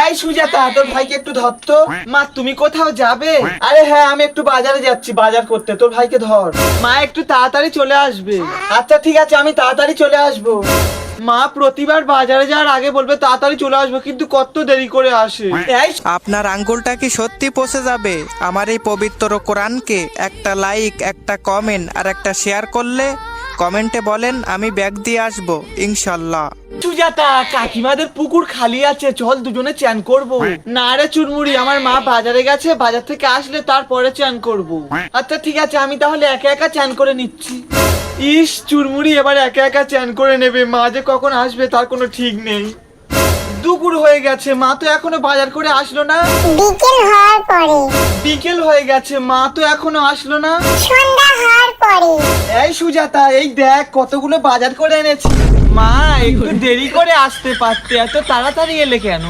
এই সুজাতা, তোর ভাইকে একটু ধর তো। মা তুমি কোথাও যাবে? আরে হ্যাঁ, আমি একটু বাজারে যাচ্ছি বাজার করতে, তোর ভাইকে ধর। মা একটু তাড়াতাড়ি চলে আসবে। আচ্ছা ঠিক আছে, আমি তাড়াতাড়ি চলে আসবো। মা প্রতিবার বাজারে যাওয়ার আগে বলবে তাড়াতাড়ি চলে আসবো, কিন্তু কত দেরি করে আসে। এই আপনার আঙ্গুলটা কি সত্যি পচে যাবে আমার এই পবিত্র কোরআনকে একটা লাইক, একটা কমেন্ট আর একটা শেয়ার করলে? কমেন্টে বলেন, আমি ব্যাগ দিয়ে আসবো ইনশাল্লাহ। সুজাতা, কাকিমাদের পুকুর খালি আছে, চল দুজনে চ্যান করব। না রে চুরমুড়ি, আমার মা বাজারে গেছে, বাজার থেকে আসলে তারপরে চ্যান করব। আচ্ছা ঠিক আছে, আমি তাহলে একা একা চ্যান করে নিচ্ছি। ইস, চুরমুড়ি এবার একা একা চ্যান করে নেবে, মা যে কখন আসবে তার কোনো ঠিক নেই। দুপুর হয়ে গেছে, মা তো এখনো বাজার করে আসলো না। বিকেল হওয়ার পরে, বিকেল হয়ে গেছে, মা তো এখনো আসলো না। সন্ধ্যা হওয়ার পরে। এই সুজাতা, এই দেখ কতগুলো বাজার করে এনেছি। মা একটু দেরি করে আসতে পারতে, এত তাড়াতাড়ি এলে কেন?